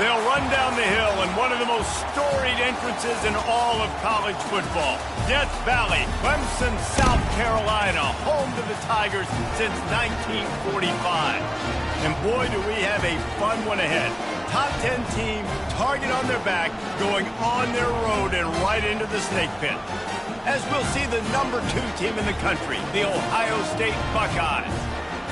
They'll run down the hill in one of the most storied entrances in all of college football. Death Valley, Clemson, South Carolina, home to the Tigers since 1945. And boy, do we have a fun one ahead. Top 10 team, target on their back, going on their road and right into the snake pit. As we'll see the number 2 team in the country, the Ohio State Buckeyes,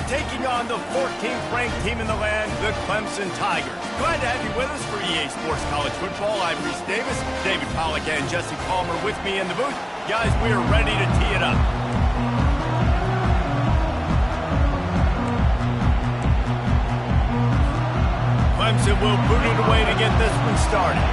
taking on the 14th ranked team in the land, the Clemson Tigers. Glad to have you with us for EA Sports College Football. I'm Reese Davis, David Pollack and Jesse Palmer with me in the booth. Guys, we are ready to tee it up. Clemson will boot it away to get this one started.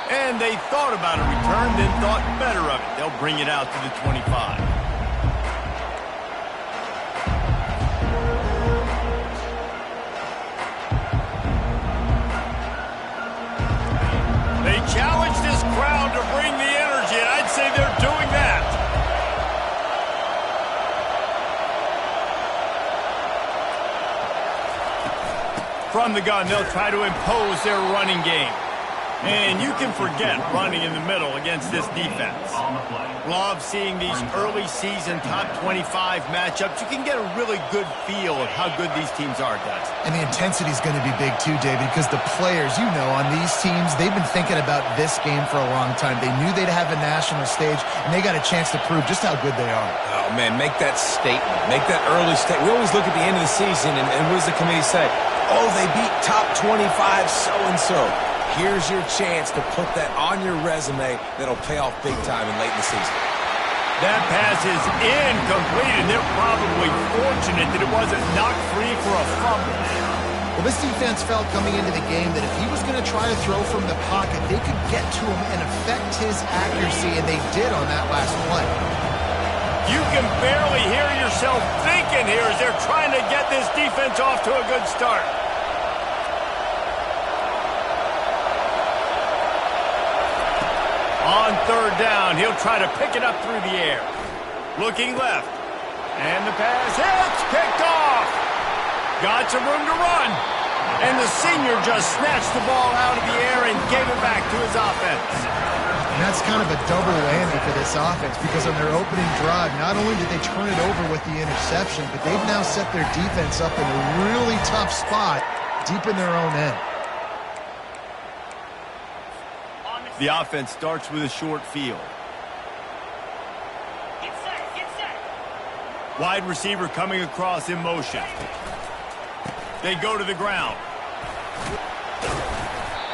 And they thought about a return, then thought better of it. They'll bring it out to the 25. They challenge this crowd to bring the energy, and I'd say they're doing that. From the gun, they'll try to impose their running game. And you can forget running in the middle against this defense. Love seeing these early season top 25 matchups. You can get a really good feel of how good these teams are, guys. And the intensity is going to be big too, David, because the players, you know, on these teams, they've been thinking about this game for a long time. They knew they'd have a national stage, and they got a chance to prove just how good they are. Oh, man, make that statement. Make that early statement. We always look at the end of the season, and what does the committee say? Oh, they beat top 25 so-and-so. Here's your chance to put that on your resume that'll pay off big time and late in the season. That pass is incomplete, and they're probably fortunate that it wasn't knocked free for a fumble. Well, this defense felt coming into the game that if he was going to try to throw from the pocket, they could get to him and affect his accuracy, and they did on that last play. You can barely hear yourself thinking here as they're trying to get this defense off to a good start. On third down, he'll try to pick it up through the air. Looking left. And the pass hits, picked off. Got some room to run. And the senior just snatched the ball out of the air and gave it back to his offense. And that's kind of a double whammy for this offense because on their opening drive, not only did they turn it over with the interception, but they've now set their defense up in a really tough spot deep in their own end. The offense starts with a short field. Get set. Wide receiver coming across in motion. They go to the ground.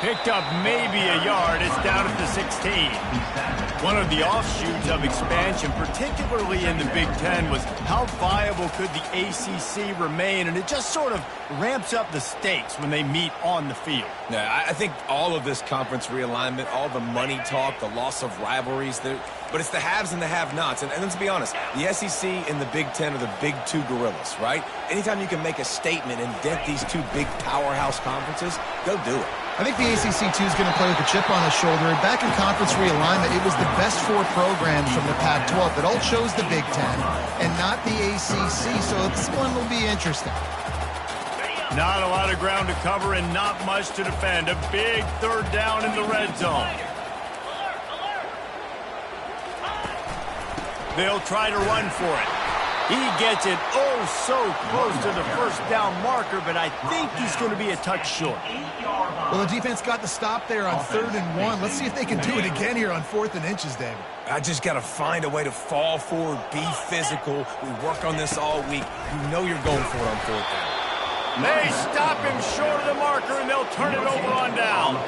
Picked up maybe a yard. It's down at the 16. One of the offshoots of expansion, particularly in the Big Ten, was how viable could the ACC remain, and it just sort of ramps up the stakes when they meet on the field. Yeah, I think all of this conference realignment, all the money talk, the loss of rivalries, but it's the haves and the have-nots. And let's be honest, the SEC and the Big Ten are the big two gorillas, right? Anytime you can make a statement and dent these two big powerhouse conferences, go do it. I think the ACC, too, is going to play with a chip on his shoulder. And back in conference realignment, it was the best 4 programs from the Pac-12 that all chose the Big Ten and not the ACC, so this one will be interesting. Not a lot of ground to cover and not much to defend. A big third down in the red zone. They'll try to run for it. He gets it oh so close to the first down marker, but I think he's going to be a touch short. Well, the defense got the stop there on 3rd and 1. Let's see if they can do it again here on 4th and inches, David. I just got to find a way to fall forward, be physical. We work on this all week. You know you're going for it on 4th down. They stop him short of the marker, and they'll turn it over on down.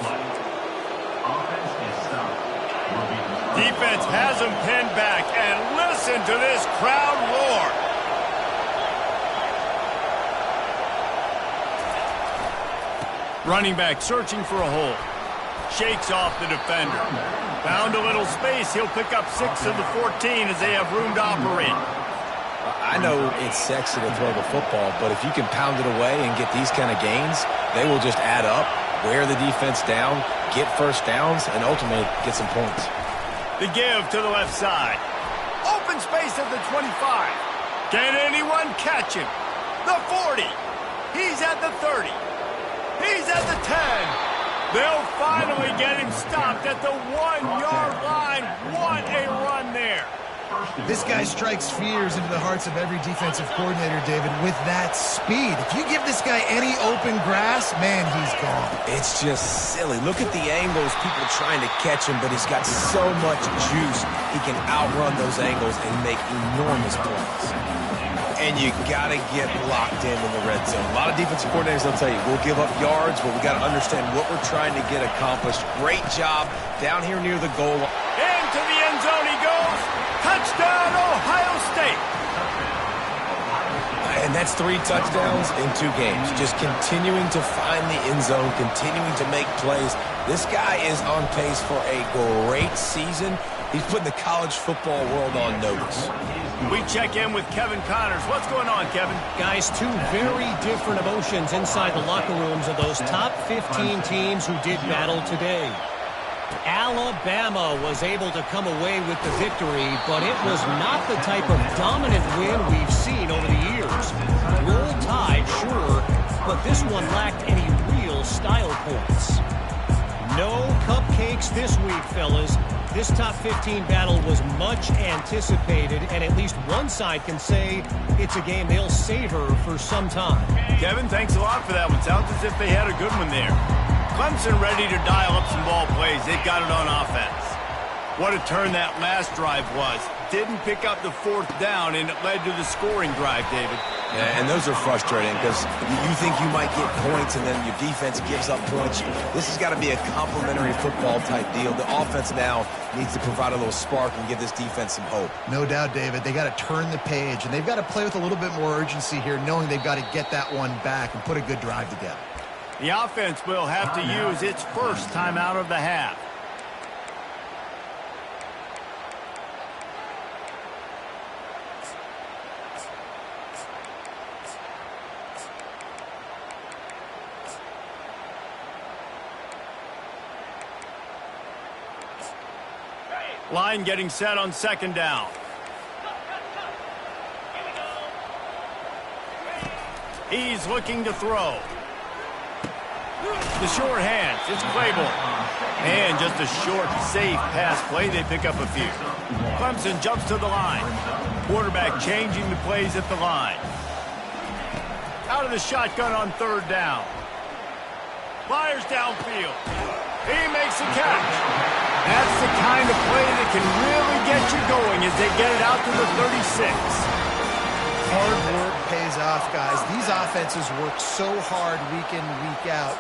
Defense has him pinned back, and listen to this crowd roar. Running back searching for a hole. Shakes off the defender. Found a little space. He'll pick up 6 of the 14 as they have room to operate. I know it's sexy to throw the football, but if you can pound it away and get these kind of gains, they will just add up, wear the defense down, get first downs, and ultimately get some points. The give to the left side. Open space at the 25. Can anyone catch him? The 40. He's at the 30. He's at the 10. They'll finally get him stopped at the 1-yard line. What a run there. This guy strikes fears into the hearts of every defensive coordinator, David, with that speed. If you give this guy any open grass, man, he's gone. It's just silly. Look at the angles, people trying to catch him, but he's got so much juice. He can outrun those angles and make enormous plays. And you got to get locked in the red zone. A lot of defensive coordinators, they'll tell you, we'll give up yards, but we got to understand what we're trying to get accomplished. Great job down here near the goal line. Into the end zone he goes. Touchdown, Ohio State. And that's 3 touchdowns in 2 games. Just continuing to find the end zone, continuing to make plays. This guy is on pace for a great season. He's putting the college football world on notice. We check in with Kevin Connors. What's going on, Kevin? Guys, 2 very different emotions inside the locker rooms of those top 15 teams who did battle today. Alabama was able to come away with the victory, but it was not the type of dominant win we've seen over the years. Roll Tide, sure, but this one lacked any real style points. No cupcakes this week, fellas. This top 15 battle was much anticipated, and at least one side can say it's a game they'll savor for some time. Kevin, thanks a lot for that one. Sounds as if they had a good one there. Clemson ready to dial up some ball plays. They've got it on offense. What a turn that last drive was. Didn't pick up the 4th down, and it led to the scoring drive, David. Yeah, and those are frustrating because you think you might get points and then your defense gives up points. This has got to be a complementary football type deal. The offense now needs to provide a little spark and give this defense some hope. No doubt, David. They got to turn the page, and they've got to play with a little bit more urgency here, knowing they've got to get that one back and put a good drive together. The offense will have to use its first timeout of the half. Line getting set on 2nd down. He's looking to throw. The short hands, it's Claiborne. And just a short, safe pass play, they pick up a few. Clemson jumps to the line. Quarterback changing the plays at the line. Out of the shotgun on 3rd down. Fires downfield. He makes a catch. That's the kind of play that can really get you going as they get it out to the 36. Hard work pays off, guys. These offenses work so hard week in, week out,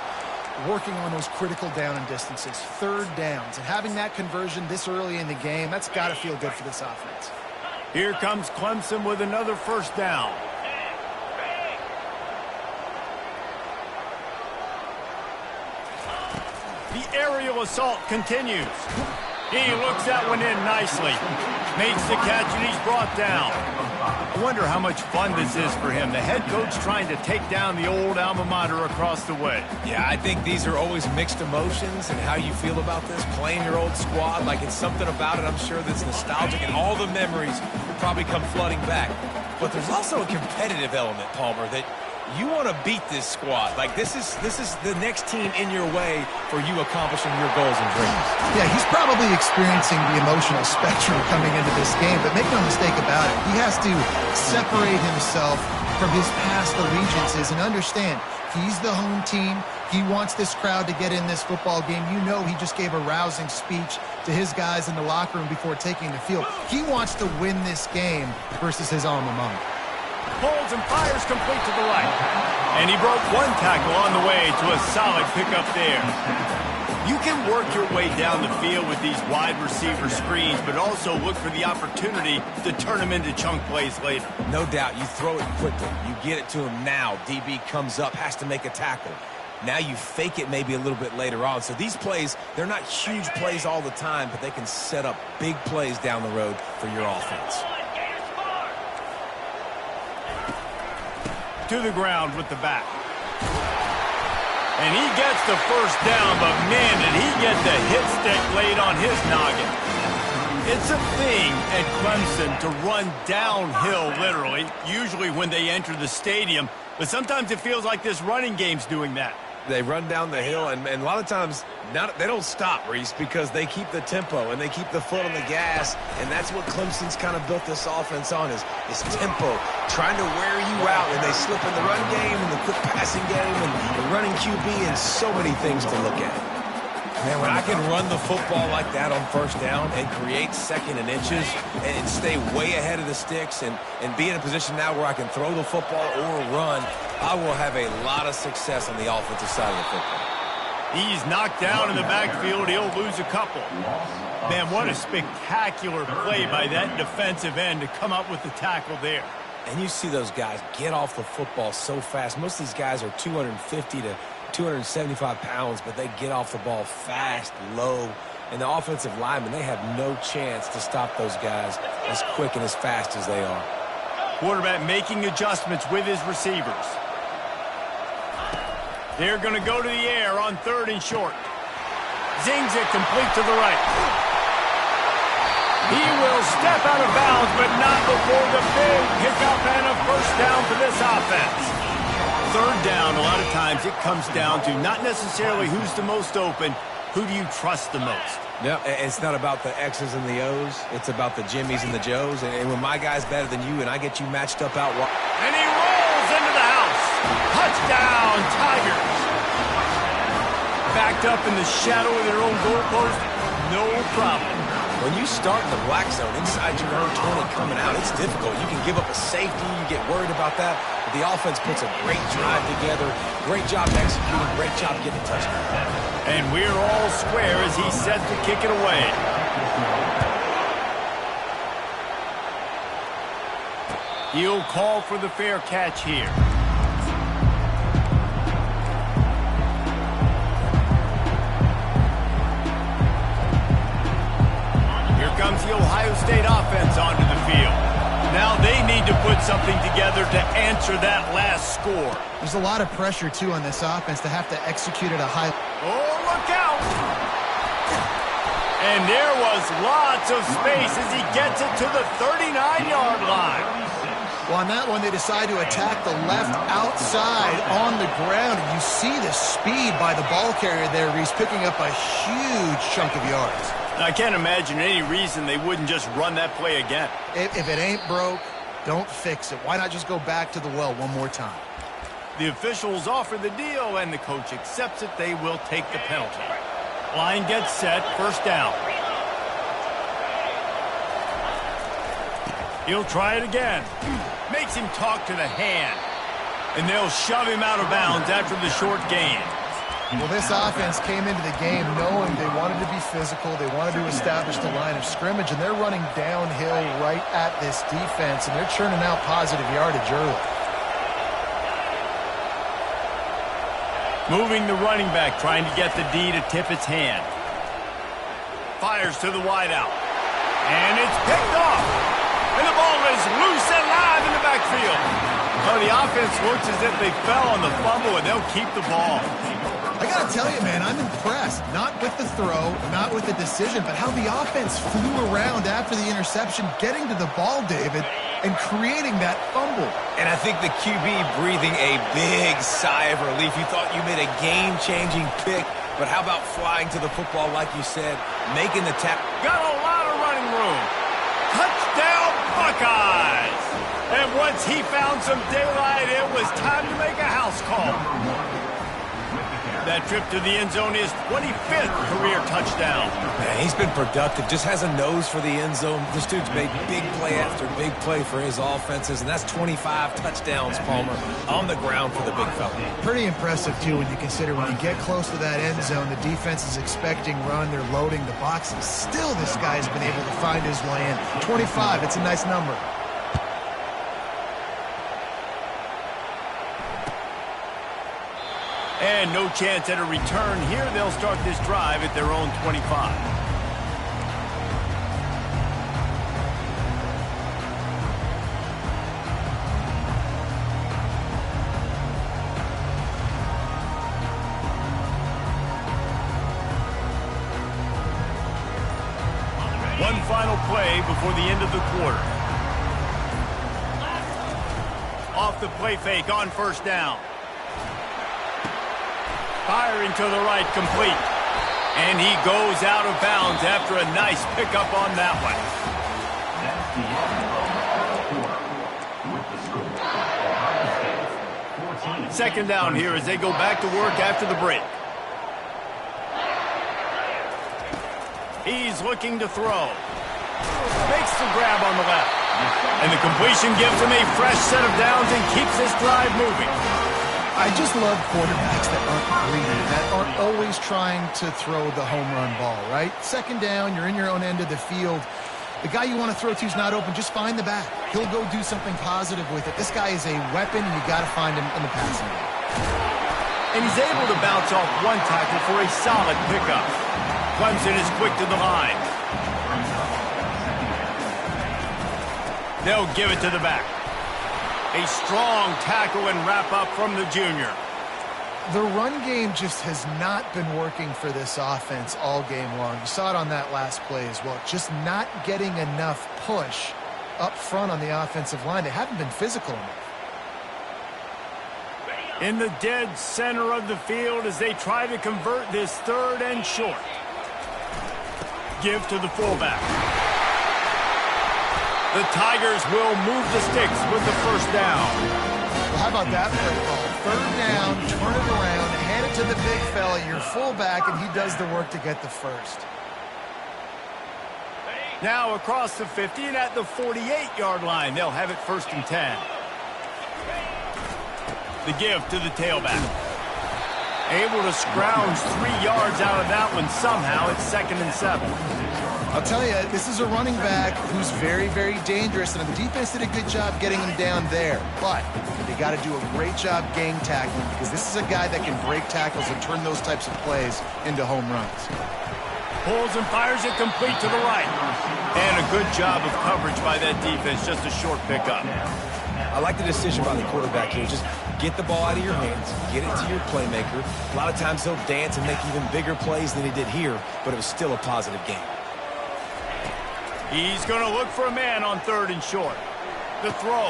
working on those critical down and distances, 3rd downs, and having that conversion this early in the game, that's got to feel good for this offense. Here comes Clemson with another 1st down. The aerial assault continues. He looks that one in nicely. Makes the catch, and he's brought down. I wonder how much fun this is for him. The head coach trying to take down the old alma mater across the way. Yeah, I think these are always mixed emotions and how you feel about this, playing your old squad. Like, it's something about it, I'm sure, that's nostalgic, and all the memories probably come flooding back. But there's also a competitive element, Palmer, that you want to beat this squad. Like, this is the next team in your way for you accomplishing your goals and dreams. Yeah, he's probably experiencing the emotional spectrum coming into this game, but make no mistake about it, he has to separate himself from his past allegiances and understand he's the home team. He wants this crowd to get in this football game. You know, he just gave a rousing speech to his guys in the locker room before taking the field. He wants to win this game versus his alma mater. Pulls and fires complete to the right. And he broke one tackle on the way to a solid pickup there. You can work your way down the field with these wide receiver screens, but also look for the opportunity to turn them into chunk plays later. No doubt, you throw it quickly. You get it to him now. DB comes up, has to make a tackle. Now you fake it maybe a little bit later on. So these plays, they're not huge plays all the time, but they can set up big plays down the road for your offense. To the ground with the back. And he gets the 1st down, but man, did he get the hit stick laid on his noggin. It's a thing at Clemson to run downhill, literally, usually when they enter the stadium. But sometimes it feels like this running game's doing that. They run down the hill, and a lot of times they don't stop, Reese, because they keep the tempo and they keep the foot on the gas, and that's what Clemson's kind of built this offense on is tempo, trying to wear you out, and they slip in the run game and the quick passing game and the running QB and so many things to look at. Man, when I can run the football like that on first down and create second and inches and stay way ahead of the sticks and be in a position now where I can throw the football or run, I will have a lot of success on the offensive side of the football. He's knocked down in the backfield. He'll lose a couple. Man, what a spectacular play by that defensive end to come up with the tackle there. And you see those guys get off the football so fast. Most of these guys are 250 to 275 pounds, but they get off the ball fast, low. And the offensive linemen, they have no chance to stop those guys as quick and as fast as they are. Quarterback making adjustments with his receivers. They're going to go to the air on 3rd and short. Zings it complete to the right. He will step out of bounds, but not before the big pickup and a first down for this offense. 3rd down, a lot of times it comes down to not necessarily who's the most open, who do you trust the most? Yeah, it's not about the X's and the O's. It's about the Jimmies and the Joes. And when my guy's better than you and I get you matched up out wide. And he rolls into the house. Touchdown, Tigers. Backed up in the shadow of their own goalpost, no problem. When you start in the black zone inside your own 20 coming out, it's difficult. You can give up a safety. You get worried about that. But the offense puts a great drive together. Great job executing. Great job getting a touchdown. And we're all square as he set to kick it away. He'll call for the fair catch here. Comes the Ohio State offense onto the field. Now they need to put something together to answer that last score. There's a lot of pressure, too, on this offense to have to execute at a high... Oh, look out! And there was lots of space as he gets it to the 39-yard line. Well, on that one, they decide to attack the left outside on the ground. And you see the speed by the ball carrier there, Reese, picking up a huge chunk of yards. I can't imagine any reason they wouldn't just run that play again. If it ain't broke, don't fix it. Why not just go back to the well one more time? The officials offer the deal, and the coach accepts it. They will take the penalty. Line gets set, first down. He'll try it again. Makes him talk to the hand. And they'll shove him out of bounds after the short gain. Well, this offense came into the game knowing they wanted to be physical. They wanted to establish the line of scrimmage, and they're running downhill right at this defense, and they're churning out positive yardage early. Moving the running back, trying to get the D to tip its hand. Fires to the wideout. And it's picked off. And the ball is loose and live in the backfield. Oh, the offense looks as if they fell on the fumble, and they'll keep the ball. I got to tell you, man, I'm impressed. Not with the throw, not with the decision, but how the offense flew around after the interception, getting to the ball, David, and creating that fumble. And I think the QB breathing a big sigh of relief. You thought you made a game-changing pick, but how about flying to the football, like you said, making the tap. Got a lot of running room. Touchdown, Buckeyes! And once he found some daylight, it was time to make a house call. That trip to the end zone is 25th career touchdown. Man, he's been productive, just has a nose for the end zone. This dude's made big play after big play for his offenses, and that's 25 touchdowns, Palmer, on the ground for the big fella. Pretty impressive, too, when you consider when you get close to that end zone, the defense is expecting run, they're loading the box, and still this guy's been able to find his way in. 25, it's a nice number. And no chance at a return here. They'll start this drive at their own 25. One final play before the end of the quarter. Off the play fake on first down. Firing to the right, complete. And he goes out of bounds after a nice pickup on that one. Second down here as they go back to work after the break. He's looking to throw. Makes the grab on the left. And the completion gives him a fresh set of downs and keeps this drive moving. I just love quarterbacks that aren't greedy, that aren't always trying to throw the home run ball, right? Second down, you're in your own end of the field. The guy you want to throw to is not open. Just find the back. He'll go do something positive with it. This guy is a weapon, and you got to find him in the passing game. And he's able to bounce off one tackle for a solid pickup. Clemson is quick to the line. They'll give it to the back. A strong tackle and wrap up from the junior. The run game just has not been working for this offense all game long. You saw it on that last play as well. Just not getting enough push up front on the offensive line. They haven't been physical enough. In the dead center of the field as they try to convert this third and short. Give to the fullback. The Tigers will move the sticks with the first down. Well, how about that play call? Third down, turn it around, hand it to the big fella, your fullback, and he does the work to get the first. Now across the 50 and at the 48-yard line, they'll have it 1st and 10. The give to the tailback. Able to scrounge 3 yards out of that one somehow. It's 2nd and 7. I'll tell you, this is a running back who's very, very dangerous, and the defense did a good job getting him down there. But they got to do a great job gang tackling because this is a guy that can break tackles and turn those types of plays into home runs. Pulls and fires it complete to the right. And a good job of coverage by that defense, just a short pickup. I like the decision by the quarterback here. Just get the ball out of your hands, get it to your playmaker. A lot of times he'll dance and make even bigger plays than he did here, but it was still a positive game. He's going to look for a man on 3rd and short. The throw.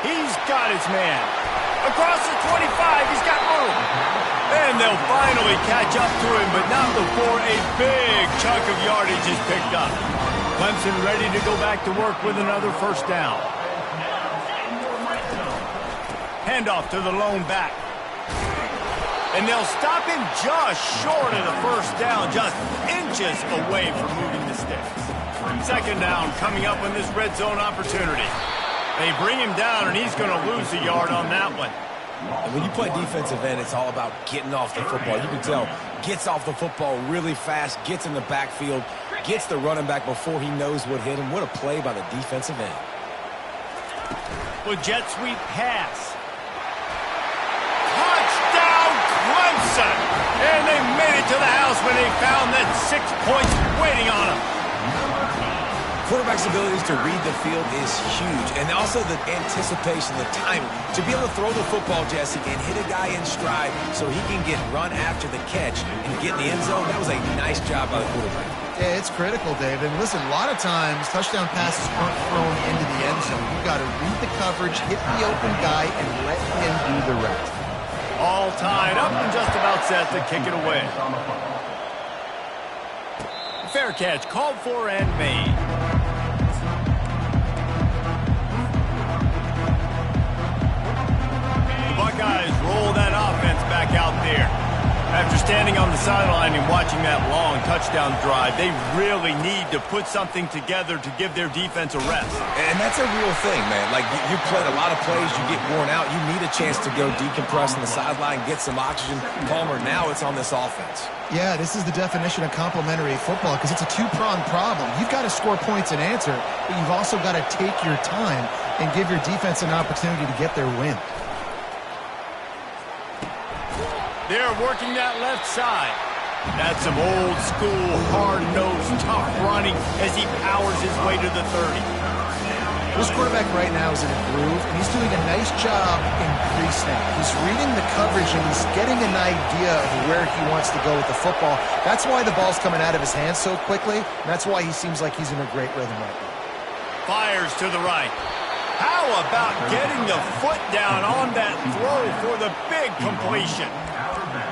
He's got his man. Across the 25, he's got room. And they'll finally catch up to him, but not before a big chunk of yardage is picked up. Clemson ready to go back to work with another first down. Handoff to the lone back. And they'll stop him just short of the first down, just inches away from moving the sticks. 2nd down coming up on this red zone opportunity. They bring him down, and he's going to lose a yard on that one. And when you play defensive end, it's all about getting off the football. You can tell, gets off the football really fast, gets in the backfield, gets the running back before he knows what hit him. What a play by the defensive end. With jet sweep pass. Touchdown, Clemson! And they made it to the house when they found that 6 points waiting on them. Quarterback's abilities to read the field is huge, and also the anticipation, the timing. To be able to throw the football, Jesse, and hit a guy in stride so he can get run after the catch and get in the end zone, that was a nice job by the quarterback. Yeah, it's critical, David. And listen, a lot of times touchdown passes aren't thrown into the end zone. You've got to read the coverage, hit the open guy, and let him do the rest. All tied up and just about set to kick it away. Fair catch called for and made. Buckeyes roll that offense back out there. After standing on the sideline and watching that long touchdown drive, they really need to put something together to give their defense a rest. And that's a real thing, man. Like, you played a lot of plays, you get worn out, you need a chance to go decompress on the sideline, get some oxygen. Palmer, now it's on this offense. Yeah, this is the definition of complementary football because it's a two-pronged problem. You've got to score points and answer, but you've also got to take your time and give your defense an opportunity to get their win. They're working that left side. That's some old school, hard-nosed, tough running as he powers his way to the 30. This quarterback right now is in a groove, and he's doing a nice job in pre-snap. He's reading the coverage, and he's getting an idea of where he wants to go with the football. That's why the ball's coming out of his hands so quickly, and that's why he seems like he's in a great rhythm right now. Fires to the right. How about getting the foot down on that throw for the big completion?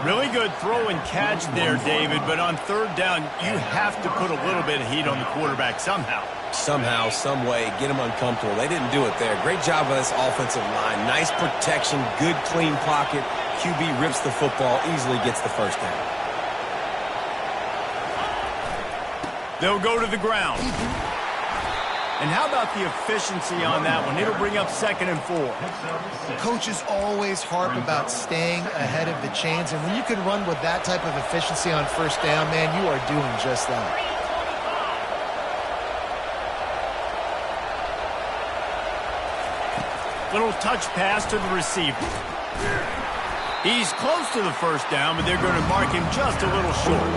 Really good throw and catch there, David, but on third down, you have to put a little bit of heat on the quarterback somehow. Somehow, some way, get him uncomfortable. They didn't do it there. Great job by this offensive line. Nice protection, good clean pocket. QB rips the football, easily gets the first down. They'll go to the ground. And how about the efficiency on that one? It'll bring up 2nd and 4. Coaches always harp about staying ahead of the chains, and when you can run with that type of efficiency on first down, man, you are doing just that. Little touch pass to the receiver. He's close to the first down, but they're going to mark him just a little short.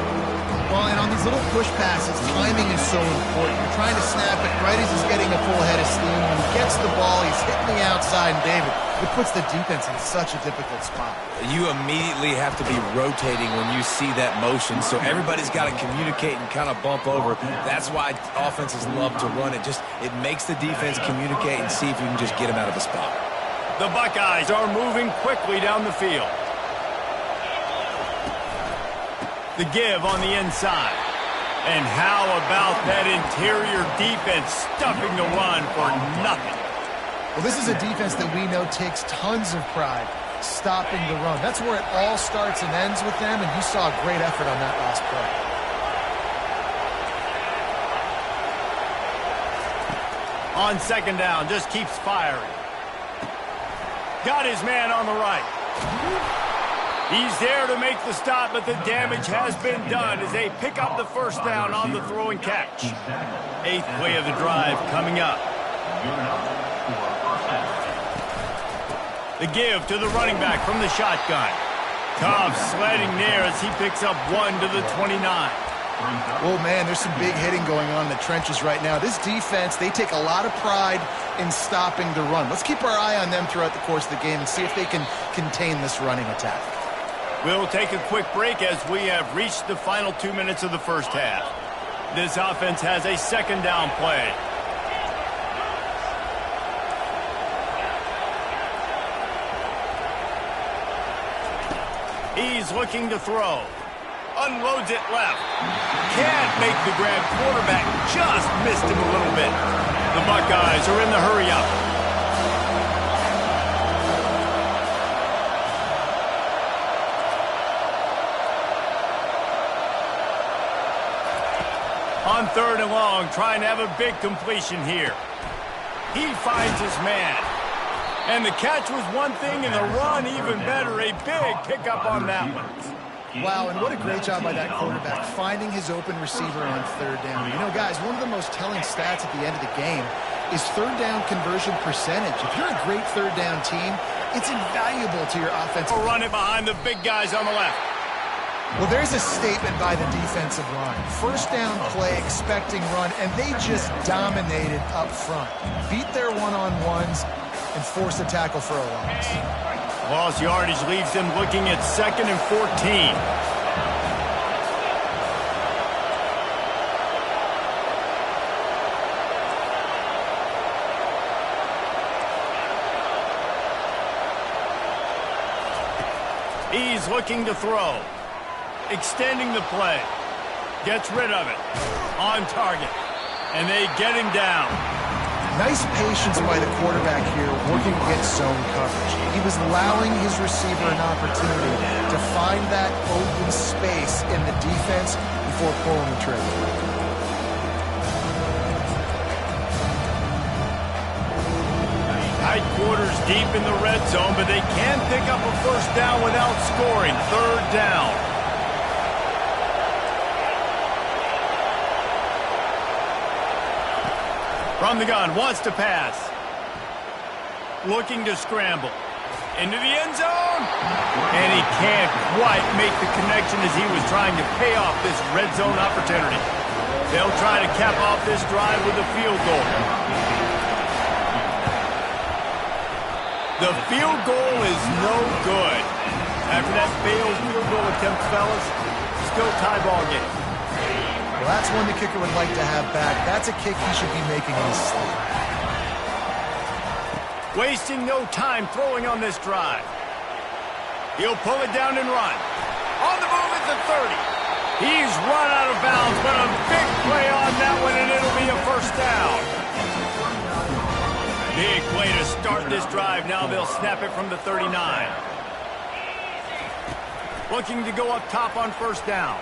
Well, and on these little push passes, timing is so important. You're trying to snap it right as he's getting a full head of steam. When he gets the ball, he's hitting the outside, and David, it puts the defense in such a difficult spot. You immediately have to be rotating when you see that motion, so everybody's got to communicate and kind of bump over. That's why offenses love to run it. It makes the defense communicate and see if you can just get him out of the spot. The Buckeyes are moving quickly down the field. The give on the inside. And how about that interior defense stuffing the run for nothing? Well, this is a defense that we know takes tons of pride stopping the run. That's where it all starts and ends with them, and you saw a great effort on that last play. On 2nd down, just keeps firing. Got his man on the right. He's there to make the stop, but the damage has been done as they pick up the first down on the throw and catch. 8th play of the drive coming up. The give to the running back from the shotgun. Tough sledding there as he picks up 1 to the 29. Oh, man, there's some big hitting going on in the trenches right now. This defense, they take a lot of pride in stopping the run. Let's keep our eye on them throughout the course of the game and see if they can contain this running attack. We'll take a quick break as we have reached the final 2 minutes of the first half. This offense has a 2nd down play. He's looking to throw. Unloads it left. Can't make the grab. Quarterback just missed him a little bit. The Buckeyes are in the hurry-up. On 3rd and long, trying to have a big completion here. He finds his man. And the catch was one thing, and the run even better. A big pickup on that one. Wow, and what a great job by that quarterback, finding his open receiver on 3rd down. You know, guys, one of the most telling stats at the end of the game is 3rd down conversion percentage. If you're a great 3rd down team, it's invaluable to your offense. We'll run it behind the big guys on the left. Well, there's a statement by the defensive line. First down play, expecting run, and they just dominated up front. Beat their one-on-ones and force a tackle for a loss. Lost yardage leaves them looking at 2nd and 14. He's looking to throw. Extending the play. Gets rid of it. On target. And they get him down. Nice patience by the quarterback here working against zone coverage. He was allowing his receiver an opportunity to find that open space in the defense before pulling the trigger. Tight quarters deep in the red zone, but they can pick up a first down without scoring. 3rd down. From the gun, wants to pass. Looking to scramble. Into the end zone. And he can't quite make the connection as he was trying to pay off this red zone opportunity. They'll try to cap off this drive with a field goal. The field goal is no good. After that failed field goal attempt, fellas, still tie ball game. Well, that's one the kicker would like to have back. That's a kick he should be making in his sleep. Wasting no time throwing on this drive. He'll pull it down and run. On the move at the 30. He's run out of bounds, but a big play on that one, and it'll be a first down. Big play to start this drive. Now they'll snap it from the 39. Looking to go up top on first down.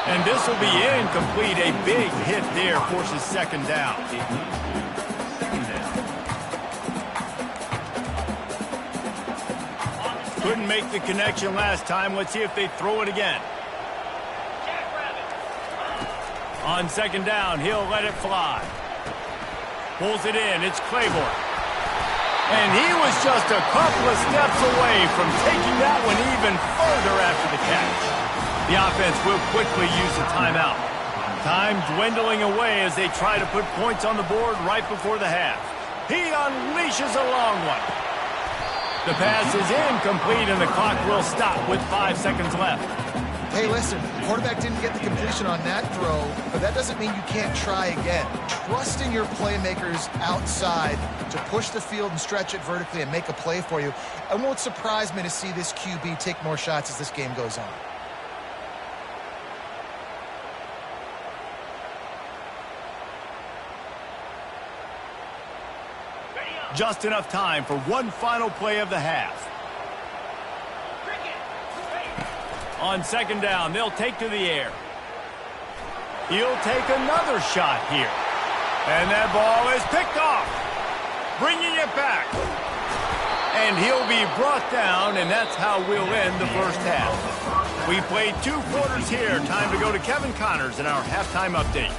And this will be incomplete. A big hit there forces second down. Couldn't make the connection last time. Let's see if they throw it again. On second down, he'll let it fly. Pulls it in. It's Claiborne. And he was just a couple of steps away from taking that one even further after the catch. The offense will quickly use a timeout. Time dwindling away as they try to put points on the board right before the half. He unleashes a long one. The pass is incomplete, and the clock will stop with 5 seconds left. Hey, listen, the quarterback didn't get the completion on that throw, but that doesn't mean you can't try again. Trusting your playmakers outside to push the field and stretch it vertically and make a play for you. It won't surprise me to see this QB take more shots as this game goes on. Just enough time for one final play of the half. On second down, they'll take to the air. He'll take another shot here. And that ball is picked off. Bringing it back. And he'll be brought down, and that's how we'll end the first half. We played 2 quarters here. Time to go to Kevin Connors in our halftime update.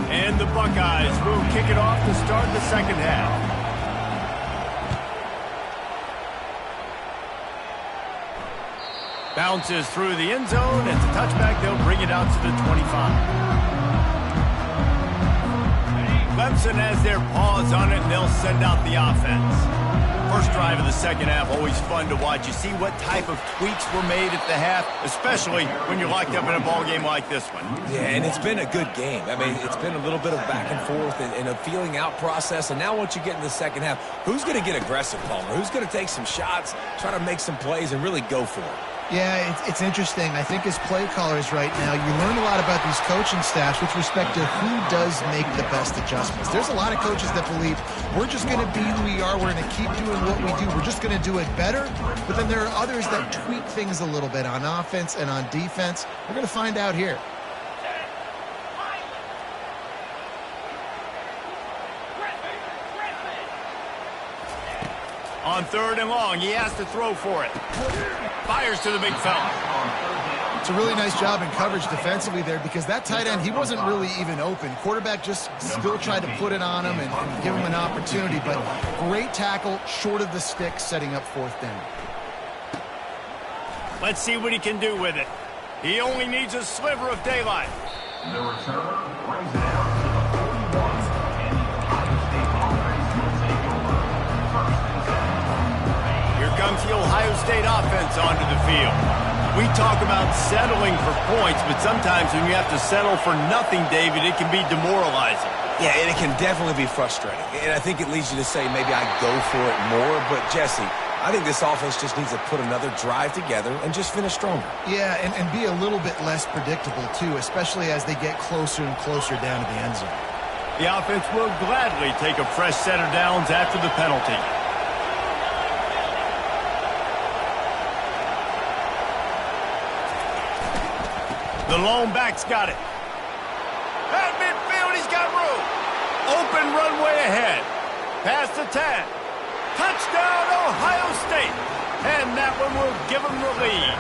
And the Buckeyes will kick it off to start the second half. Bounces through the end zone. It's a touchback. They'll bring it out to the 25. Clemson has their paws on it, and they'll send out the offense. First drive of the second half, always fun to watch. You see what type of tweaks were made at the half, especially when you're locked up in a ball game like this one. Yeah, and it's been a good game. I mean, it's been a little bit of back and forth and a feeling out process. And now once you get in the second half, who's going to get aggressive, Palmer? Who's going to take some shots, try to make some plays, and really go for it? Yeah, it's interesting. I think as play callers right now, you learn a lot about these coaching staffs with respect to who does make the best adjustments. There's a lot of coaches that believe we're just going to be who we are. We're going to keep doing what we do. We're just going to do it better. But then there are others that tweak things a little bit on offense and on defense. We're going to find out here. On third and long, he has to throw for it. Fires to the big fella. It's a really nice job in coverage defensively there because that tight end, he wasn't really even open. Quarterback just still tried to put it on him and give him an opportunity, but great tackle short of the stick setting up fourth down. Let's see what he can do with it. He only needs a sliver of daylight. The return brings it out to the 41, and the Ohio State offense will take over. First and 10. Here comes the Ohio State offense onto the field. We talk about settling for points, but sometimes when you have to settle for nothing, David, it can be demoralizing. Yeah, and it can definitely be frustrating. And I think it leads you to say maybe I go for it more. But, Jesse, I think this offense just needs to put another drive together and just finish stronger. Yeah, and be a little bit less predictable, too, especially as they get closer and closer down to the end zone. The offense will gladly take a fresh set of downs after the penalty. The lone back's got it. At midfield, he's got room. Open runway ahead. Past the 10. Touchdown, Ohio State. And that one will give them the lead.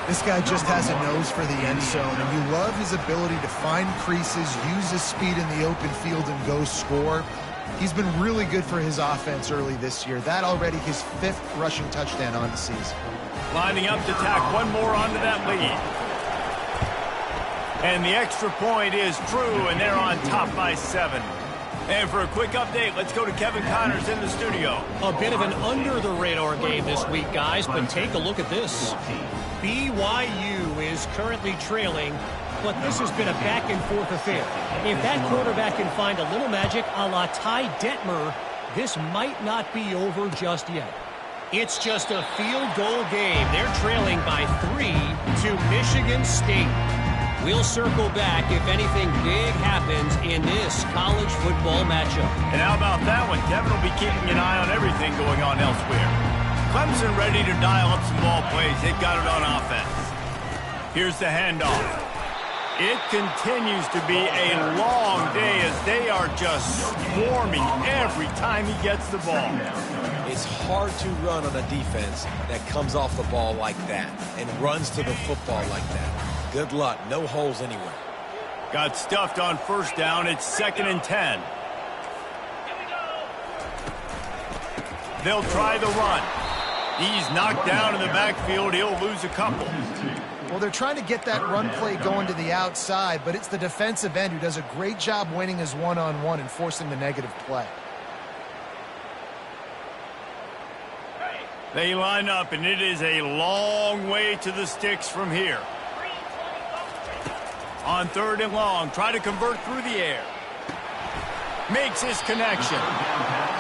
This guy just has a nose for the end zone, and you love his ability to find creases, use his speed in the open field, and go score. He's been really good for his offense early this year. That already his 5th rushing touchdown on the season. Lining up to tack one more onto that lead. And the extra point is true, and they're on top by 7. And for a quick update, let's go to Kevin Connors in the studio. A bit of an under-the-radar game this week, guys, but take a look at this. BYU is currently trailing, but this has been a back-and-forth affair. If that quarterback can find a little magic a la Ty Detmer, this might not be over just yet. It's just a field goal game. They're trailing by 3 to Michigan State. We'll circle back if anything big happens in this college football matchup. And how about that one? Kevin will be keeping an eye on everything going on elsewhere. Clemson ready to dial up some ball plays. They've got it on offense. Here's the handoff. It continues to be a long day as they are just swarming every time he gets the ball. It's hard to run on a defense that comes off the ball like that and runs to the football like that. Good luck. No holes anywhere. Got stuffed on first down. It's 2nd and 10. They'll try the run. He's knocked down in the backfield. He'll lose a couple. Well, they're trying to get that run play going to the outside, but it's the defensive end who does a great job winning his one-on-one and forcing the negative play. They line up, and it is a long way to the sticks from here. On 3rd and long, try to convert through the air. Makes his connection.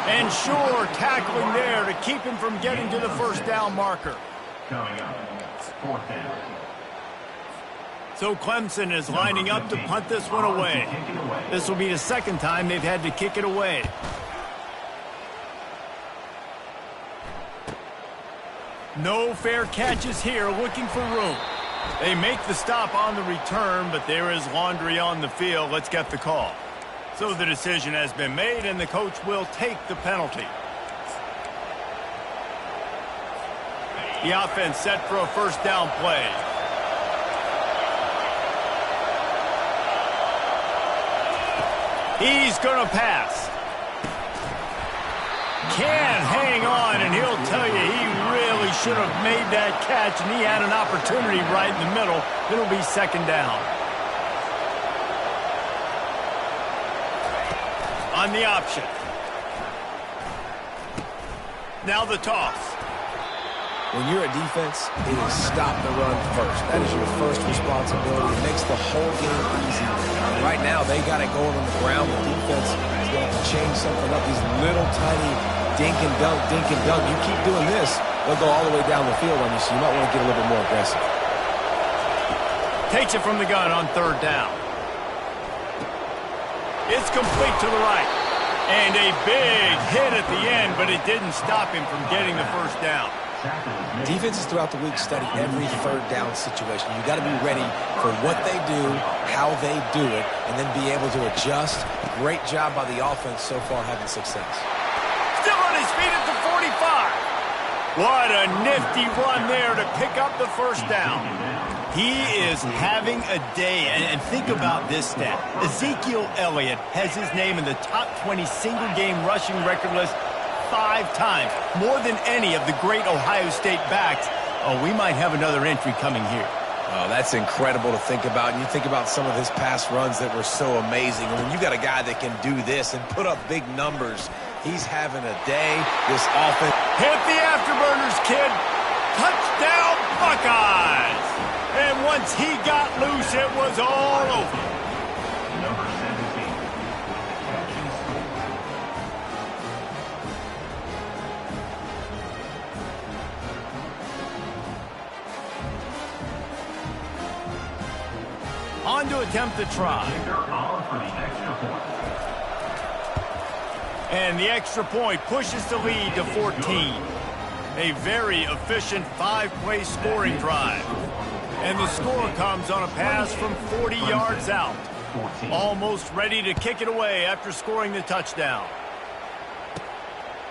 And sure, tackling there to keep him from getting to the first down marker. Coming up, 4th down. So Clemson is lining up to punt this one away. This will be the 2nd time they've had to kick it away. No fair catches here, looking for room. They make the stop on the return, but there is laundry on the field. Let's get the call. So the decision has been made, and the coach will take the penalty. The offense set for a first down play. He's going to pass. Can't hang on, and he'll tell you he really should have made that catch, and he had an opportunity right in the middle. It'll be 2nd down. On the option. Now the toss. When you're a defense, it is stop the run first. That is your first responsibility. It makes the whole game easy. And right now, they got it going on the ground. The defense is going to have to change something up. These little tiny dink and dunk, dink and dunk. You keep doing this, they'll go all the way down the field on you, so you might want to get a little bit more aggressive. Takes it from the gun on 3rd down. It's complete to the right. And a big hit at the end, but it didn't stop him from getting the first down. Defenses throughout the week study every 3rd down situation. You got to be ready for what they do, how they do it, and then be able to adjust. Great job by the offense so far having success. Still on his feet at the 45. What a nifty run there to pick up the first down. He is having a day, and think about this stat. Ezekiel Elliott has his name in the top 20 single-game rushing record list 5 times, more than any of the great Ohio State backs. Oh, we might have another entry coming here. Oh, that's incredible to think about. And you think about some of his past runs that were so amazing. And when you got a guy that can do this and put up big numbers, he's having a day. This offense. Hit the afterburners, kid. Touchdown, Buckeyes. And once he got loose, it was all over. Number 17. Catch and score. On to attempt the try. On for the extra point. And the extra point pushes the lead to 14. A very efficient 5-play scoring drive. And the score comes on a pass from 40 yards out. Almost ready to kick it away after scoring the touchdown.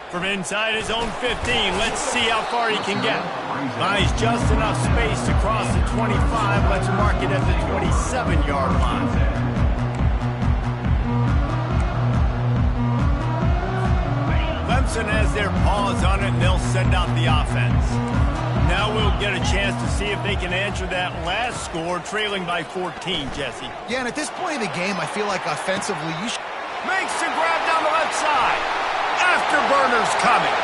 From inside his own 15, let's see how far he can get. Buys just enough space to cross the 25. Let's mark it at the 27-yard line. Clemson has their paws on it, and they'll send out the offense. Now we'll get a chance to see if they can answer that last score, trailing by 14, Jesse. Yeah, and at this point of the game, I feel like offensively, you should... Makes the grab down the left side. Afterburner's coming.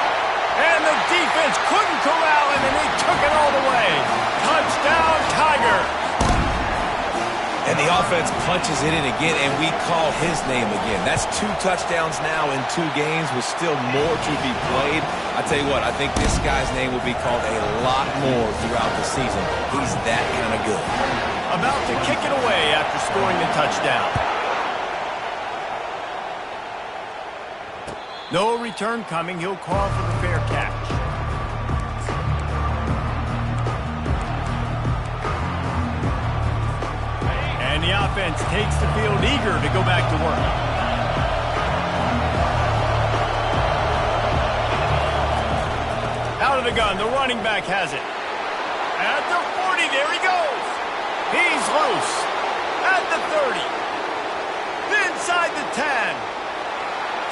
And the defense couldn't corral him, and he took it all the way. Touchdown, Tiger. And the offense punches it in again, and we call his name again. That's 2 touchdowns now in 2 games with still more to be played. I tell you what, I think this guy's name will be called a lot more throughout the season. He's that kind of good. About to kick it away after scoring the touchdown. No return coming. He'll call for the fair catch. And the offense takes the field eager to go back to work. Out of the gun, the running back has it. At the 40, there he goes. He's loose. At the 30. Inside the 10.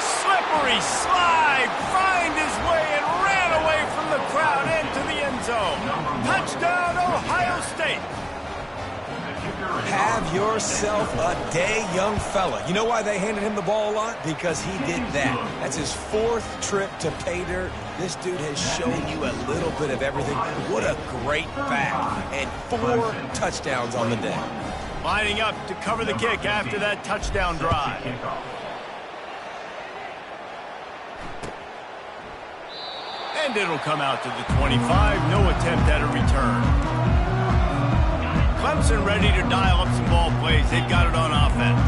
Slippery slide, find his way and ran away from the crowd into the end zone. Touchdown, Ohio State. Have yourself a day, young fella. You know why they handed him the ball a lot? Because he did that. That's his 4th trip to pay dirt. This dude has shown you a little bit of everything. What a great back. And 4 touchdowns on the day. Lining up to cover the kick after that touchdown drive. And it'll come out to the 25. No attempt at a return. Clemson ready to dial up some ball plays. They've got it on offense.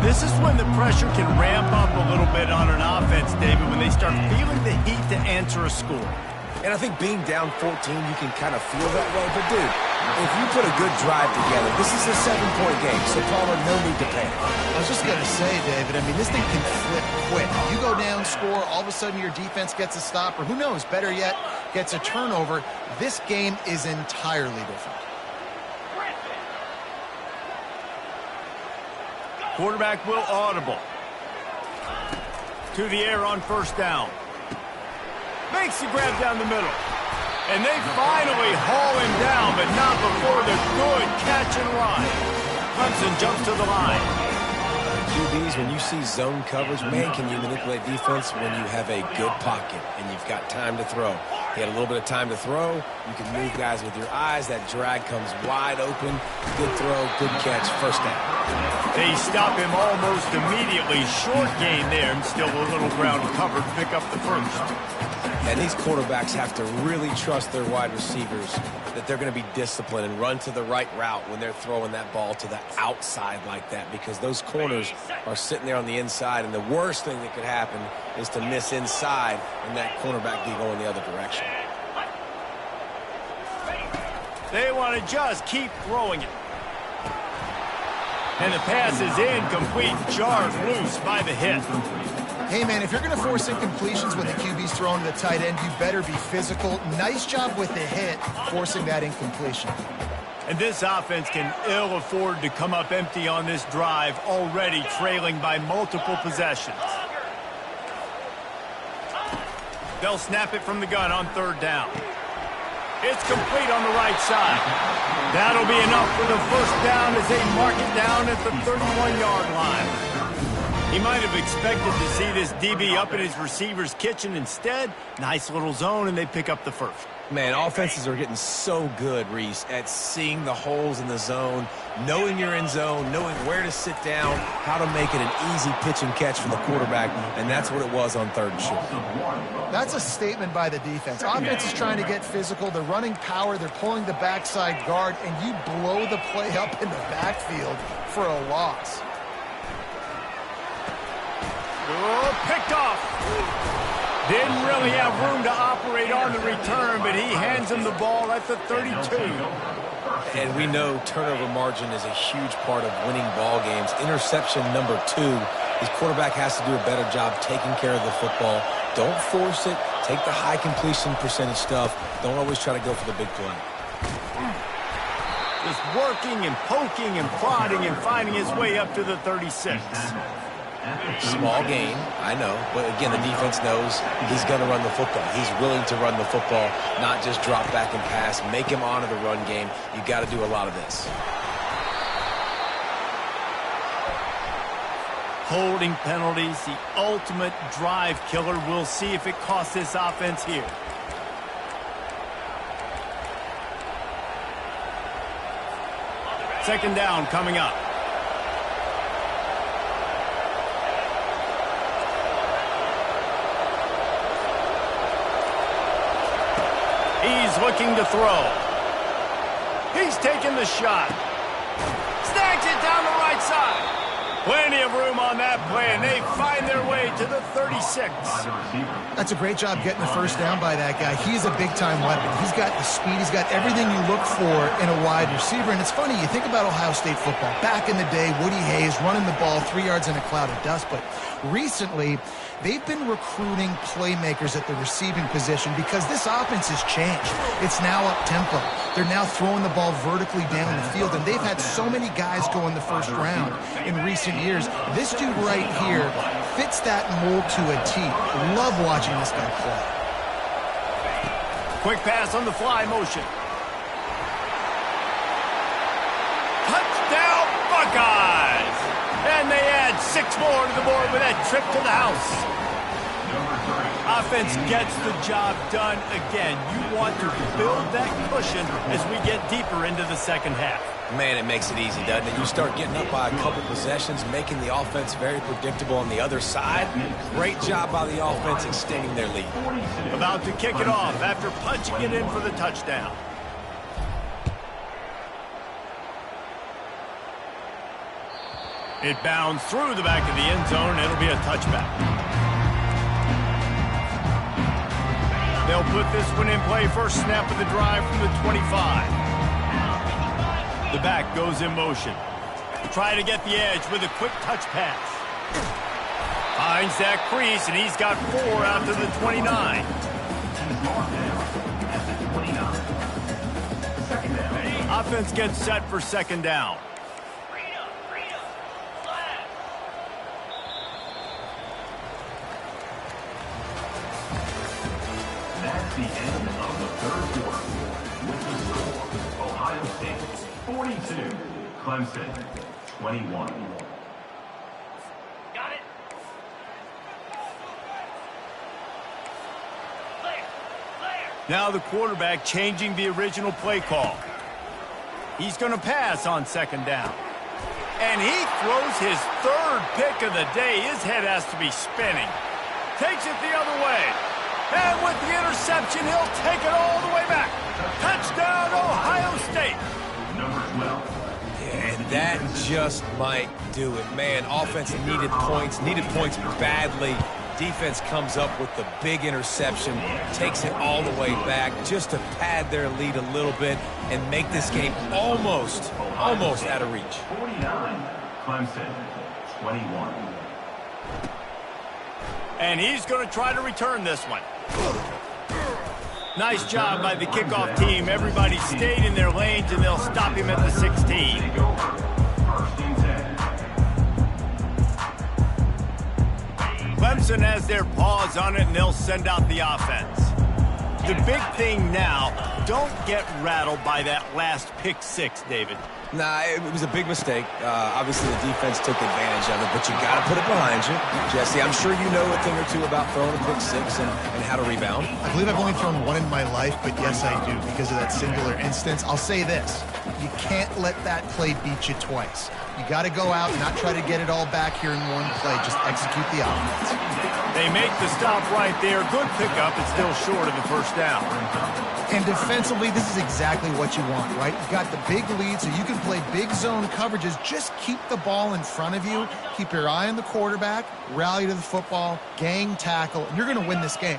This is when the pressure can ramp up a little bit on an offense, David, when they start feeling the heat to answer a score. And I think being down 14, you can kind of feel that way. But, dude, if you put a good drive together, this is a 7-point game, so Palmer, no need to panic. I was just going to say, David, I mean, this thing can flip quick. You go down, score, all of a sudden your defense gets a stop, or who knows, better yet, gets a turnover. This game is entirely different. Quarterback will audible. To the air on first down. Makes the grab down the middle. And they finally haul him down, but not before the good catch and run. Clemson jumps to the line. QBs, when you see zone coverage, man, can you manipulate defense when you have a good pocket and you've got time to throw. He had a little bit of time to throw. You can move guys with your eyes. That drag comes wide open. Good throw, good catch, first down. They stop him almost immediately. Short gain there, and still a little ground covered. Pick up the first. And these quarterbacks have to really trust their wide receivers that they're going to be disciplined and run to the right route when they're throwing that ball to the outside like that, because those corners are sitting there on the inside, and the worst thing that could happen is to miss inside and that cornerback be going the other direction. They want to just keep throwing it. And the pass is incomplete, jarred loose by the hit. Hey, man, if you're going to force incompletions when the QB's throwing to the tight end, you better be physical. Nice job with the hit, forcing that incompletion. And this offense can ill afford to come up empty on this drive, already trailing by multiple possessions. They'll snap it from the gun on third down. It's complete on the right side. That'll be enough for the first down as they mark it down at the 31-yard line. He might have expected to see this DB up in his receiver's kitchen. Instead, nice little zone, and they pick up the first. Man, offenses are getting so good, Reese, at seeing the holes in the zone, knowing you're in zone, knowing where to sit down, how to make it an easy pitch and catch for the quarterback, and that's what it was on third and short. That's a statement by the defense. Offense is trying to get physical. They're running power. They're pulling the backside guard, and you blow the play up in the backfield for a loss. Oh, picked off. Didn't really have room to operate on the return, but he hands him the ball at the 32. And we know turnover margin is a huge part of winning ball games. Interception number 2. His quarterback has to do a better job taking care of the football. Don't force it. Take the high completion percentage stuff. Don't always try to go for the big play. Just working and poking and prodding and finding his way up to the 36. Small gain, I know. But again, the defense knows he's going to run the football. He's willing to run the football, not just drop back and pass. Make him honor the run game. You got to do a lot of this. Holding penalties, the ultimate drive killer. We'll see if it costs this offense here. Second down coming up. He's looking to throw. He's taking the shot. Snags it down the right side. Plenty of room on that play, and they find their way to the 36. That's a great job getting the first down by that guy. He's a big-time weapon. He's got the speed. He's got everything you look for in a wide receiver. And it's funny, you think about Ohio State football. Back in the day, Woody Hayes running the ball 3 yards in a cloud of dust. But recently, they've been recruiting playmakers at the receiving position because this offense has changed. It's now up-tempo. They're now throwing the ball vertically down the field, and they've had so many guys go in the first round in recent years. This dude right here fits that mold to a T. Love watching this guy play. Quick pass on the fly motion. Touchdown Buckeyes! And they add 6 more to the board with that trip to the house. Offense gets the job done again. You want to build that cushion as we get deeper into the second half. Man, it makes it easy, doesn't it? You start getting up by a couple possessions, making the offense very predictable on the other side. Great job by the offense extending their lead. About to kick it off after punching it in for the touchdown. It bounds through the back of the end zone, and it'll be a touchback. They'll put this one in play first snap of the drive from the 25. The back goes in motion. Try to get the edge with a quick touch pass. Finds that crease, and he's got 4 out to the 29. Offense gets set for second down. That's the end of the third quarter. With the score, Ohio State 42, Clemson 21. Got it. Clear. Now the quarterback changing the original play call. He's going to pass on second down. And he throws his 3rd pick of the day. His head has to be spinning. Takes it the other way. And with the interception, he'll take it all the way back. Touchdown, Ohio State. Number 12. And that just might do it. Man, offense needed points badly. Defense comes up with the big interception, takes it all the way back just to pad their lead a little bit and make this game almost out of reach. 49, Clemson 21. And he's going to try to return this one. Nice job by the kickoff team. Everybody stayed in their lanes, and they'll stop him at the 16. First and 10. Clemson has their paws on it, and they'll send out the offense. The big thing now, don't get rattled by that last pick 6, David. Nah, it was a big mistake. Obviously, the defense took advantage of it, but you got to put it behind you. Jesse, I'm sure you know a thing or two about throwing a pick 6 and how to rebound. I believe I've only thrown 1 in my life, but yes, I do because of that singular instance. I'll say this. You can't let that play beat you twice. You got to go out and not try to get it all back here in one play. Just execute the offense. They make the stop right there. Good pickup. It's still short of the first down. And defensively, this is exactly what you want, right? You got the big lead, so you can play big zone coverages. Just keep the ball in front of you. Keep your eye on the quarterback. Rally to the football. Gang tackle. And you're going to win this game.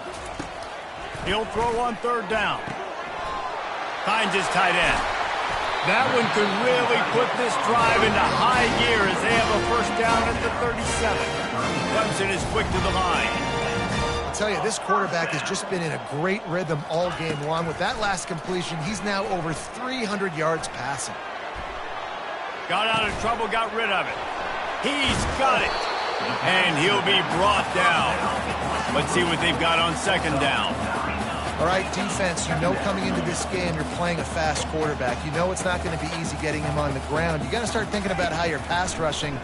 He'll throw on 3rd down. Finds his tight end. That one could really put this drive into high gear as they have a first down at the 37. Clemson is quick to the line. I'll tell you, this quarterback has just been in a great rhythm all game long. With that last completion, he's now over 300 yards passing. Got out of trouble, got rid of it. He's got it. And he'll be brought down. Let's see what they've got on second down. All right, defense, you know coming into this game you're playing a fast quarterback. You know it's not going to be easy getting him on the ground. You got to start thinking about how you're pass rushing,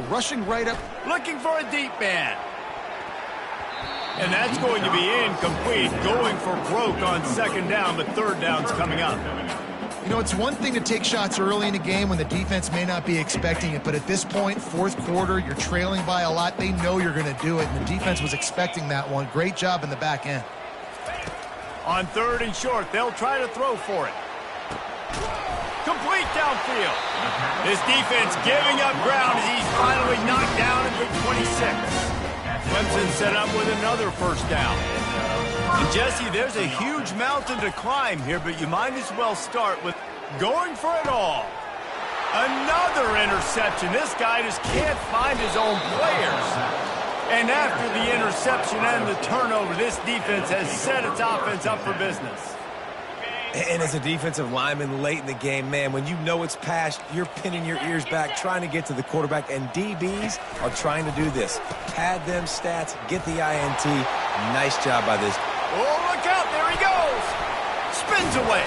rushing right up. Looking for a deep man. And that's going to be incomplete. Going for broke on second down, but third down's coming up. It's one thing to take shots early in a game when the defense may not be expecting it, but at this point, fourth quarter, you're trailing by a lot. They know you're going to do it, and the defense was expecting that one. Great job in the back end. On third and short, they'll try to throw for it. Complete downfield. This defense giving up ground as he's finally knocked down at the 26. Clemson set up with another first down. And Jesse, there's a huge mountain to climb here, but you might as well start with going for it all. Another interception. This guy just can't find his own players. And after the interception and the turnover, this defense has set its offense up for business. And as a defensive lineman late in the game, man, when you know it's passed, you're pinning your ears back, trying to get to the quarterback, and DBs are trying to do this. Pad them stats, get the INT. Nice job by this. Oh, look out, there he goes. Spins away.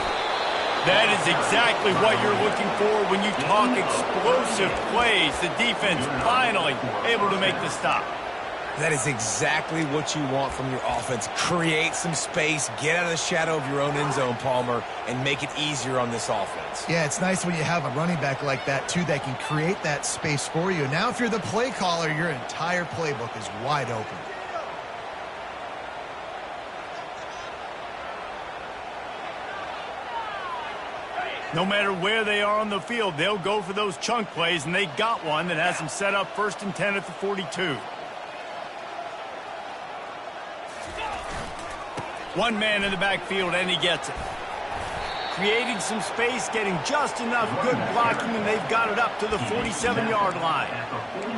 That is exactly what you're looking for when you talk explosive plays. The defense finally able to make the stop. That is exactly what you want from your offense. Create some space, get out of the shadow of your own end zone, Palmer, and make it easier on this offense. Yeah, it's nice when you have a running back like that, too, that can create that space for you. Now, if you're the play caller, your entire playbook is wide open. No matter where they are on the field, they'll go for those chunk plays, and they got one that has them set up 1st and 10 at the 42. One man in the backfield, and he gets it. Creating some space, getting just enough good blocking, and they've got it up to the 47-yard line.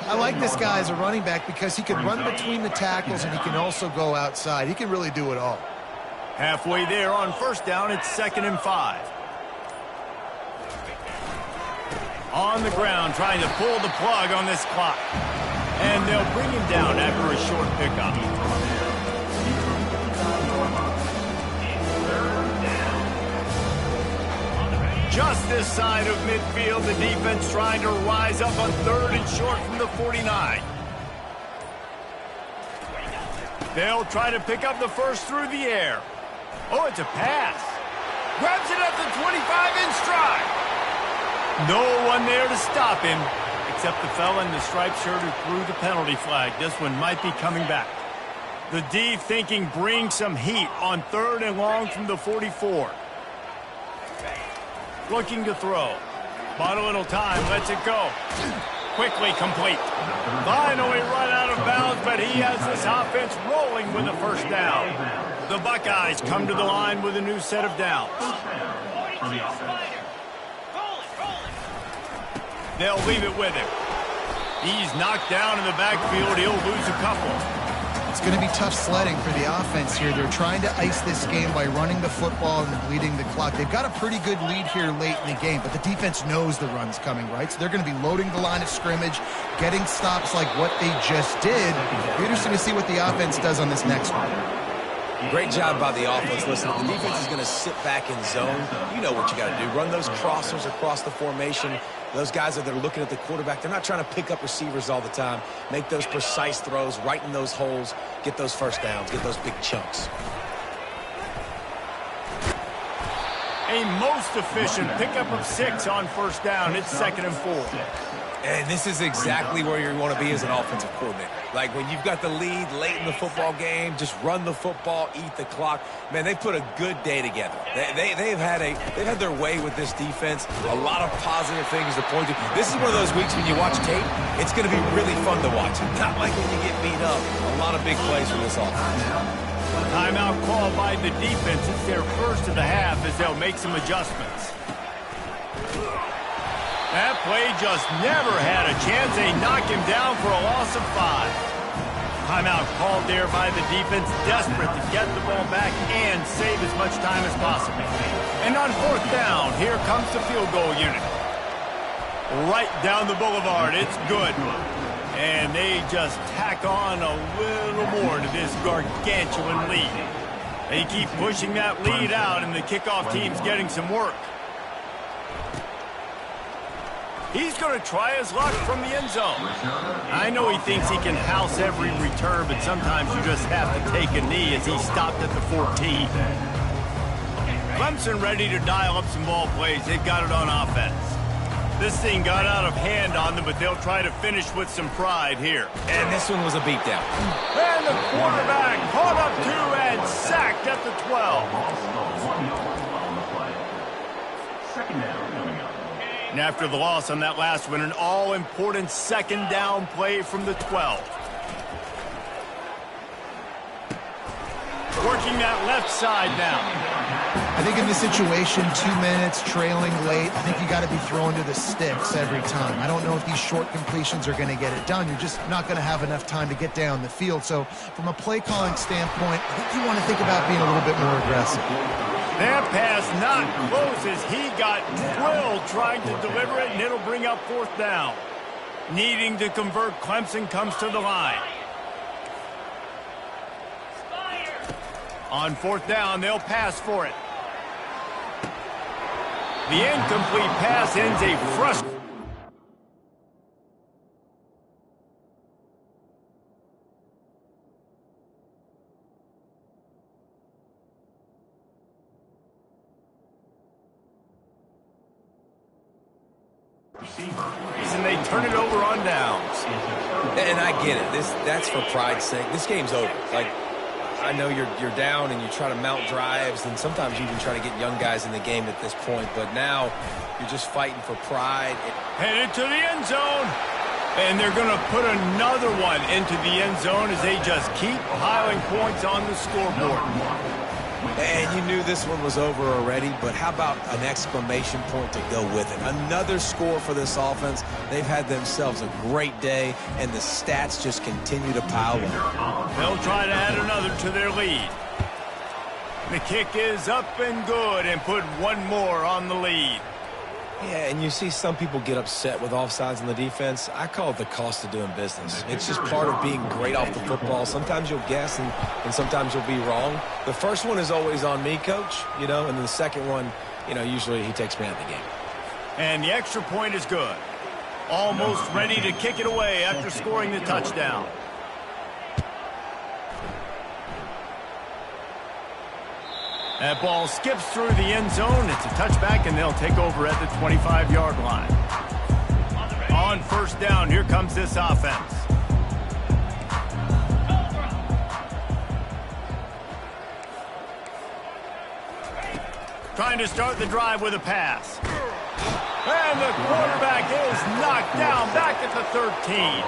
I like this guy as a running back because he can run between the tackles, and he can also go outside. He can really do it all. Halfway there on first down, it's 2nd and 5. On the ground, trying to pull the plug on this clock. And they'll bring him down after a short pickup. Just this side of midfield, the defense trying to rise up on 3rd and short from the 49. They'll try to pick up the first through the air. Oh, it's a pass. Grabs it at the 25 in stride. No one there to stop him, except the fella in the striped shirt who threw the penalty flag. This one might be coming back. The D thinking bring some heat on 3rd and long from the 44. Looking to throw. Bought a little time, lets it go. Quickly complete. Finally run out of bounds, but he has this offense rolling with a first down. The Buckeyes come to the line with a new set of downs. They'll leave it with him. He's knocked down in the backfield. He'll lose a couple. It's going to be tough sledding for the offense here. They're trying to ice this game by running the football and bleeding the clock. They've got a pretty good lead here late in the game, but the defense knows the run's coming, right? So they're going to be loading the line of scrimmage, getting stops like what they just did. It'll be interesting to see what the offense does on this next one. Great job by the offense. Listen, if the defense is going to sit back in zone, you know what you got to do. Run those crossers across the formation. Those guys that are looking at the quarterback, they're not trying to pick up receivers all the time. Make those precise throws right in those holes. Get those first downs. Get those big chunks. A most efficient pickup of 6 on first down. It's 2nd and 4. And this is exactly where you want to be as an offensive coordinator. Like when you've got the lead late in the football game, just run the football, eat the clock. Man, they've put a good day together. They've had their way with this defense. A lot of positive things to point to. This is one of those weeks when you watch tape, it's going to be really fun to watch. Not like when you get beat up. A lot of big plays from this offense. Timeout called by the defense. It's their first of the half as they'll make some adjustments. That play just never had a chance. They knock him down for a loss of 5. Timeout called there by the defense, desperate to get the ball back and save as much time as possible. And on 4th down, here comes the field goal unit. Right down the boulevard, it's good. And they just tack on a little more to this gargantuan lead. They keep pushing that lead out, and the kickoff team's getting some work. He's going to try his luck from the end zone. I know he thinks he can house every return, but sometimes you just have to take a knee as he stopped at the 14. Clemson ready to dial up some ball plays. They've got it on offense. This thing got out of hand on them, but they'll try to finish with some pride here. And this one was a beatdown. And the quarterback caught up to and sacked at the 12. Second down coming up. And after the loss on that last one, an all-important second down play from the 12. Working that left side now. I think in this situation, 2 minutes, trailing late, I think you got to be throwing to the sticks every time. I don't know if these short completions are going to get it done. You're just not going to have enough time to get down the field. So from a play calling standpoint, I think you want to think about being a little bit more aggressive. That pass not close as he got drilled trying to deliver it, and it'll bring up fourth down. Needing to convert, Clemson comes to the line. On fourth down, they'll pass for it. The incomplete pass ends a frustrating. And they turn it over on downs. And I get it. That's for pride's sake. This game's over. Like, I know you're down and you try to mount drives, and sometimes you even try to get young guys in the game at this point. But now you're just fighting for pride. Headed to the end zone. And they're going to put another one into the end zone as they just keep piling points on the scoreboard. And you knew this one was over already, but how about an exclamation point to go with it? Another score for this offense. They've had themselves a great day, and the stats just continue to pile up. They'll try to add another to their lead. The kick is up and good and put one more on the lead. Yeah, and you see some people get upset with offsides in the defense. I call it the cost of doing business. It's just part of being great off the football. Sometimes you'll guess and sometimes you'll be wrong. The first one is always on me, Coach, and then the second one, usually he takes me out of the game. And the extra point is good. Almost ready to kick it away after scoring the touchdown. That ball skips through the end zone. It's a touchback, and they'll take over at the 25-yard line. On first down, here comes this offense. Trying to start the drive with a pass. And the quarterback is knocked down back at the 13.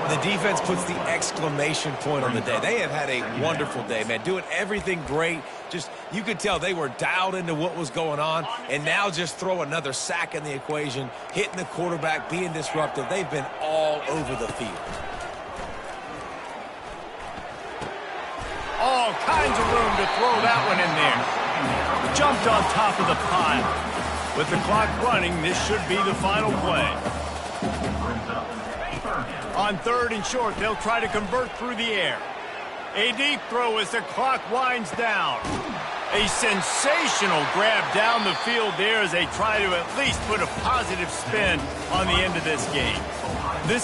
The defense puts the exclamation point on the day. They have had a wonderful day, man. Doing everything great. Just, you could tell they were dialed into what was going on. And now just throw another sack in the equation. Hitting the quarterback, being disruptive. They've been all over the field. All kinds of room to throw that one in there. Jumped on top of the pile. With the clock running, this should be the final play. On third and short, they'll try to convert through the air. A deep throw as the clock winds down. A sensational grab down the field there as they try to at least put a positive spin on the end of this game. This